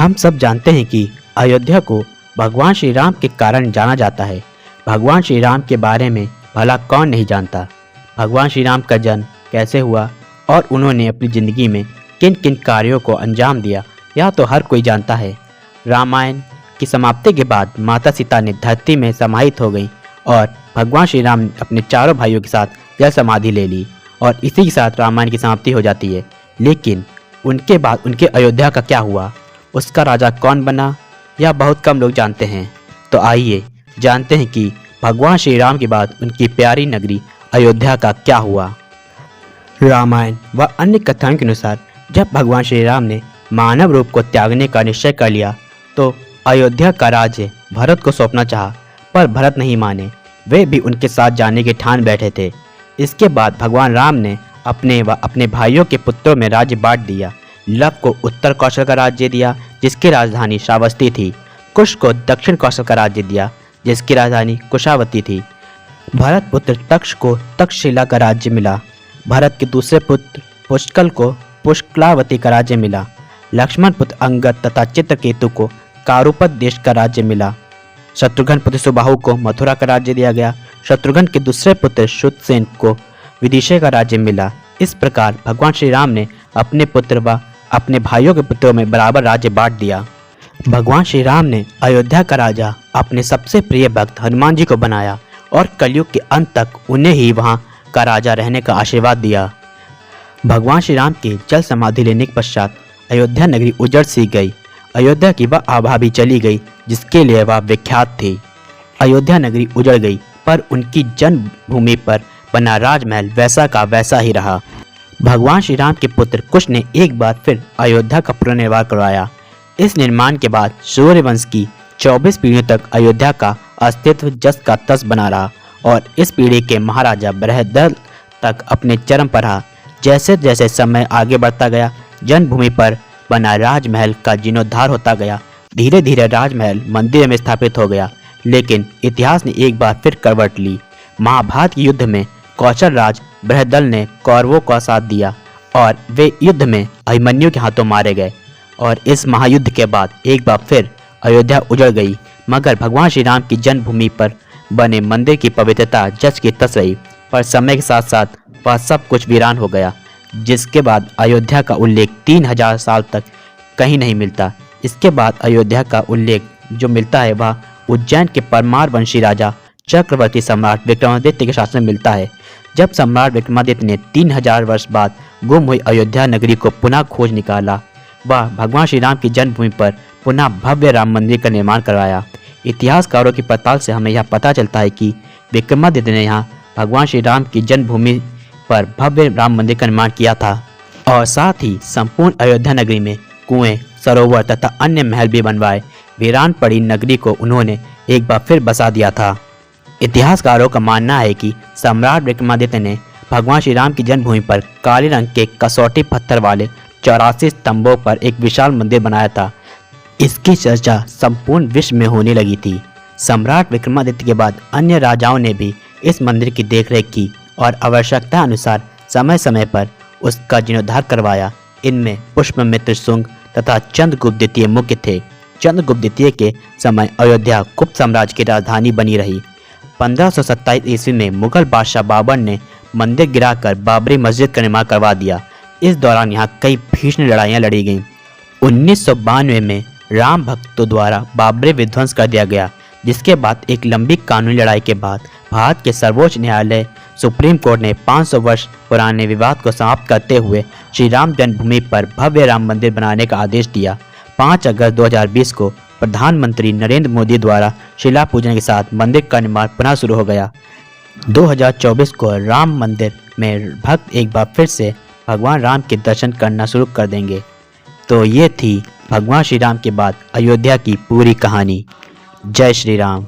हम सब जानते हैं कि अयोध्या को भगवान श्री राम के कारण जाना जाता है। भगवान श्री राम के बारे में भला कौन नहीं जानता। भगवान श्री राम का जन्म कैसे हुआ और उन्होंने अपनी ज़िंदगी में किन किन कार्यों को अंजाम दिया, यह तो हर कोई जानता है। रामायण की समाप्ति के बाद माता सीता ने धरती में समाहित हो गई और भगवान श्री राम अपने चारों भाइयों के साथ जल समाधि ले ली और इसी के साथ रामायण की समाप्ति हो जाती है। लेकिन उनके बाद उनके अयोध्या का क्या हुआ, उसका राजा कौन बना, यह बहुत कम लोग जानते हैं। तो आइए जानते हैं कि भगवान श्री राम के बाद उनकी प्यारी नगरी अयोध्या का क्या हुआ। रामायण व अन्य कथाओं के अनुसार जब भगवान श्री राम ने मानव रूप को त्यागने का निश्चय कर लिया तो अयोध्या का राज्य भरत को सौंपना चाहा, पर भरत नहीं माने। वे भी उनके साथ जाने के ठान बैठे थे। इसके बाद भगवान राम ने अपने व अपने भाइयों के पुत्रों में राज्य बांट दिया। लव को उत्तर कौशल का राज्य दिया जिसकी राजधानी श्रावस्ती थी। कुश को दक्षिण कौशल का राज्य दिया जिसकी राजधानी कुशावती थी। भरत पुत्र तक्ष को तक्षशिला का राज्य मिला। भरत के दूसरे पुत्र पुष्कल को पुष्कलावती का राज्य मिला। लक्ष्मण पुत्र अंगद तथा चित्रकेतु को कारुपद देश का राज्य मिला। शत्रुघ्न पुत्र सुबाहु को मथुरा का राज्य दिया गया। शत्रुघ्न के दूसरे पुत्र शुद्धसेन को विदिशा का राज्य मिला। इस प्रकार भगवान श्री राम ने अपने पुत्र व अपने भाइयों के पुत्रों में बराबर राज्य बांट दिया। भगवान श्री राम ने अयोध्या का राजा अपने सबसे प्रिय भक्त हनुमान जी को बनाया और कलयुग के अंत तक उन्हें ही वहां का राजा रहने का आशीर्वाद दिया। भगवान श्री राम के जल समाधि लेने के पश्चात अयोध्या नगरी उजड़ सी गई। अयोध्या की वह आभा भी चली गई जिसके लिए वह विख्यात थी। अयोध्या नगरी उजड़ गई पर उनकी जन्मभूमि पर बना राजमहल वैसा का वैसा ही रहा। भगवान श्री राम के पुत्र कुश ने एक बार फिर अयोध्या का पुनर्निर्माण करवाया। इस निर्माण के बाद सूर्यवंश की 24 पीढ़ियों तक अयोध्या का अस्तित्व जस का तस बना रहा और इस पीढ़ी के महाराजा बृहद्रथ तक अपने चरम पर रहा। जैसे जैसे समय आगे बढ़ता गया जन्मभूमि पर बना राजमहल का जीर्णोद्धार होता गया। धीरे धीरे राजमहल मंदिर में स्थापित हो गया। लेकिन इतिहास ने एक बार फिर करवट ली। महाभारत के युद्ध में कौशल राज बृहद्रथ ने कौरवों का साथ दिया और वे युद्ध में अभिमन्यु के हाथों मारे गए और इस महायुद्ध के बाद एक बार फिर अयोध्या उजड़ गई। मगर भगवान श्री राम की जन्मभूमि पर बने मंदिर की पवित्रता जस की तस रही। पर समय के साथ साथ वह सब कुछ वीरान हो गया, जिसके बाद अयोध्या का उल्लेख 3000 साल तक कहीं नहीं मिलता। इसके बाद अयोध्या का उल्लेख जो मिलता है वह उज्जैन के परमार वंशी राजा चक्रवर्ती सम्राट विक्रमादित्य के शासन में मिलता है। जब सम्राट विक्रमादित्य ने 3000 वर्ष बाद गुम हुई अयोध्या नगरी को पुनः खोज निकाला, वह भगवान श्री राम की जन्मभूमि पर पुनः भव्य राम मंदिर का निर्माण करवाया। इतिहासकारों की पड़ताल से हमें यह पता चलता है कि विक्रमादित्य ने यहाँ भगवान श्री राम की जन्मभूमि पर भव्य राम मंदिर का निर्माण किया था और साथ ही संपूर्ण अयोध्या नगरी में कुएं, सरोवर तथा अन्य महल भी बनवाए। वीरान पड़ी नगरी को उन्होंने एक बार फिर बसा दिया था। इतिहासकारों का मानना है कि सम्राट विक्रमादित्य ने भगवान श्री राम की जन्मभूमि पर काले रंग के कसौटी पत्थर वाले 84 स्तंभों पर एक विशाल मंदिर बनाया था। इसकी चर्चा संपूर्ण विश्व में होने लगी थी। सम्राट विक्रमादित्य के बाद अन्य राजाओं ने भी इस मंदिर की देखरेख की और आवश्यकता अनुसार समय समय पर उसका जीर्णोद्धार करवाया। इनमें पुष्यमित्र शुंग तथा चंद्रगुप्त द्वितीय मुख्य थे। चंद्रगुप्त द्वितीय के समय अयोध्या गुप्त साम्राज्य की राजधानी बनी रही। 1527 ईस्वी में मुगल बादशाह बाबर ने मंदिर गिराकर बाबरी मस्जिद का निर्माण करवा दिया। इस दौरान यहाँ कई भीषण लड़ाइयाँ लड़ी गईं। 1992 में राम भक्तों द्वारा बाबरी विध्वंस कर दिया गया, जिसके बाद एक लंबी कानूनी लड़ाई के बाद भारत के सर्वोच्च न्यायालय सुप्रीम कोर्ट ने 500 वर्ष पुराने विवाद को समाप्त करते हुए श्री राम जन्मभूमि पर भव्य राम मंदिर बनाने का आदेश दिया। 5 अगस्त 2020 को प्रधानमंत्री नरेंद्र मोदी द्वारा शिला पूजन के साथ मंदिर का निर्माण पुनः शुरू हो गया। 2024 को राम मंदिर में भक्त एक बार फिर से भगवान राम के दर्शन करना शुरू कर देंगे। तो ये थी भगवान श्री राम के बाद अयोध्या की पूरी कहानी। जय श्री राम।